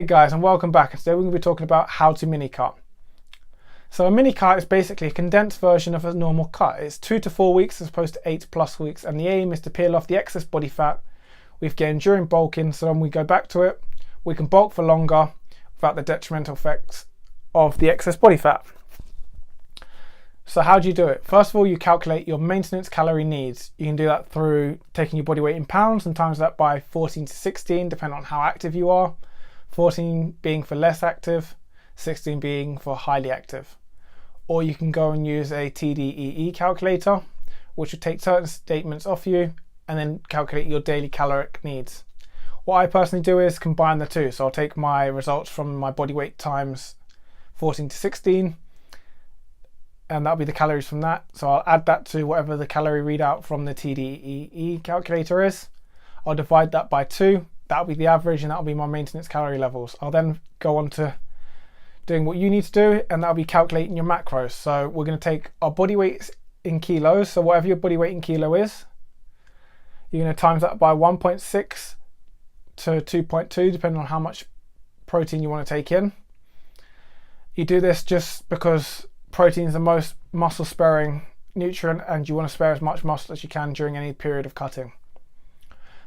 Hey guys, and welcome back. Today we're going to be talking about how to mini cut. So a mini cut is basically a condensed version of a normal cut. It's 2 to 4 weeks as opposed to 8+ weeks, and the aim is to peel off the excess body fat we've gained during bulking, so when we go back to it, we can bulk for longer without the detrimental effects of the excess body fat. So how do you do it? First of all, you calculate your maintenance calorie needs. You can do that through taking your body weight in pounds and times that by 14 to 16, depending on how active you are. 14 being for less active, 16 being for highly active. Or you can go and use a TDEE calculator, which will take certain statements off you and then calculate your daily caloric needs. What I personally do is combine the two. So I'll take my results from my body weight times 14 to 16, and that'll be the calories from that. So I'll add that to whatever the calorie readout from the TDEE calculator is. I'll divide that by 2. That'll be the average, and that'll be my maintenance calorie levels. I'll then go on to doing what you need to do, and that'll be calculating your macros. So we're going to take our body weights in kilos. So whatever your body weight in kilo is, you're going to times that by 1.6 to 2.2, depending on how much protein you want to take in. You do this just because protein is the most muscle sparing nutrient, and you want to spare as much muscle as you can during any period of cutting.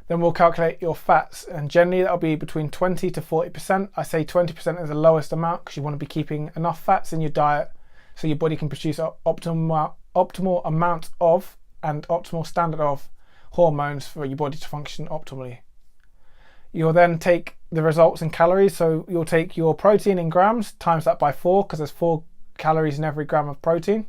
Then we'll calculate your fats, and generally that'll be between 20 to 40%. I say 20% is the lowest amount because you want to be keeping enough fats in your diet so your body can produce an optimal amount of and optimal standard of hormones for your body to function optimally. You'll then take the results in calories, so you'll take your protein in grams, times that by 4 because there's 4 calories in every gram of protein.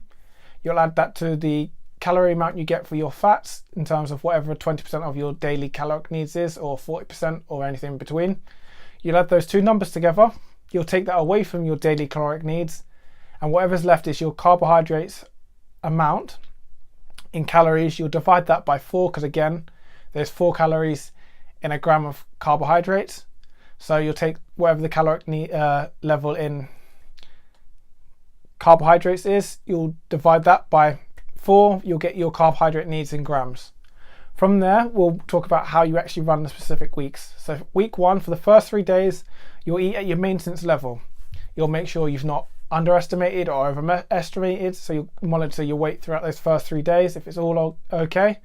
You'll add that to the calorie amount you get for your fats in terms of whatever 20% of your daily caloric needs is, or 40%, or anything in between. You'll add those two numbers together. You'll take that away from your daily caloric needs, and whatever's left is your carbohydrates amount in calories. You'll divide that by 4 because again there's 4 calories in a gram of carbohydrates. So you'll take whatever the caloric level in carbohydrates is, you'll divide that by 4, you'll get your carbohydrate needs in grams. From there, we'll talk about how you actually run the specific weeks. So week 1, for the first 3 days, you'll eat at your maintenance level. You'll make sure you've not underestimated or overestimated, so you'll monitor your weight throughout those first 3 days. If it's all okay,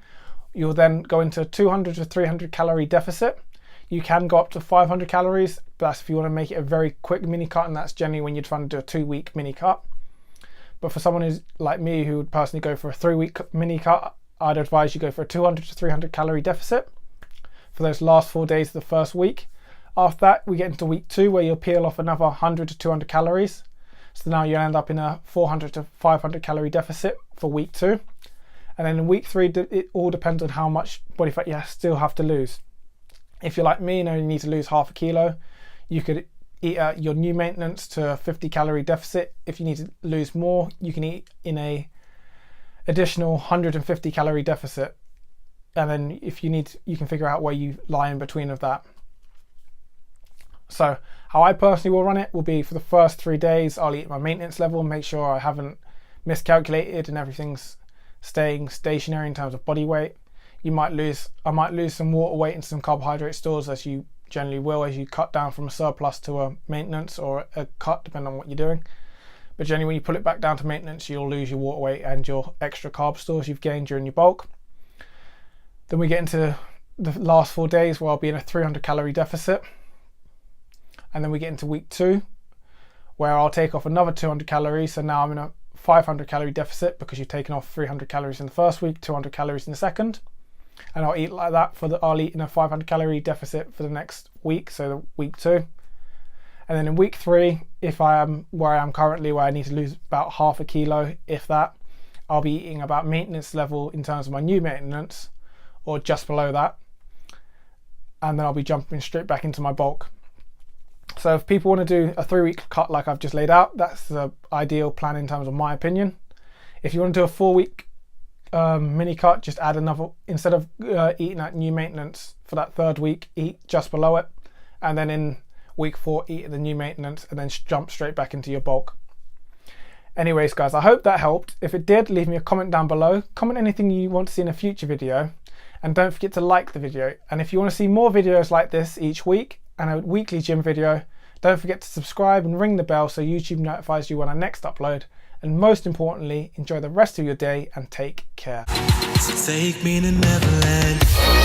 you'll then go into 200 to 300 calorie deficit. You can go up to 500 calories, but that's if you want to make it a very quick mini cut, and that's generally when you're trying to do a 2-week mini cut. But for someone who's like me, who would personally go for a 3-week mini cut, I'd advise you go for a 200 to 300 calorie deficit for those last 4 days of the first week. After that, we get into week 2, where you'll peel off another 100 to 200 calories. So now you'll end up in a 400 to 500 calorie deficit for week 2. And then in week 3, it all depends on how much body fat you still have to lose. If you're like me and only need to lose half a kilo, you could eat at your new maintenance to a 50 calorie deficit. If you need to lose more, you can eat in a additional 150 calorie deficit. And then if you need, you can figure out where you lie in between of that. So how I personally will run it will be, for the first 3 days, I'll eat at my maintenance level, make sure I haven't miscalculated and everything's staying stationary in terms of body weight. I might lose some water weight and some carbohydrate stores, as you generally will as you cut down from a surplus to a maintenance or a cut, depending on what you're doing. But generally when you pull it back down to maintenance, you'll lose your water weight and your extra carb stores you've gained during your bulk. Then we get into the last 4 days where I'll be in a 300 calorie deficit. And then we get into week 2, where I'll take off another 200 calories. So now I'm in a 500 calorie deficit because you've taken off 300 calories in the first week, 200 calories in the second. And I'll eat like that I'll eat in a 500 calorie deficit for the next week, so the week 2. And then in week 3, if I am where I am currently, where I need to lose about half a kilo, if that, I'll be eating about maintenance level in terms of my new maintenance, or just below that. And then I'll be jumping straight back into my bulk. So if people want to do a 3-week cut like I've just laid out, that's the ideal plan in terms of my opinion. If you want to do a 4-week mini cut, just add another, instead of eating at new maintenance for that 3rd week, eat just below it, and then in week 4 eat at the new maintenance, and then jump straight back into your bulk. Anyways guys, I hope that helped. If it did, leave me a comment down below. Comment anything you want to see in a future video, and don't forget to like the video. And if you want to see more videos like this each week and a weekly gym video, Don't forget to subscribe and ring the bell so YouTube notifies you when I next upload. And most importantly, enjoy the rest of your day and take care. So take me to Neverland.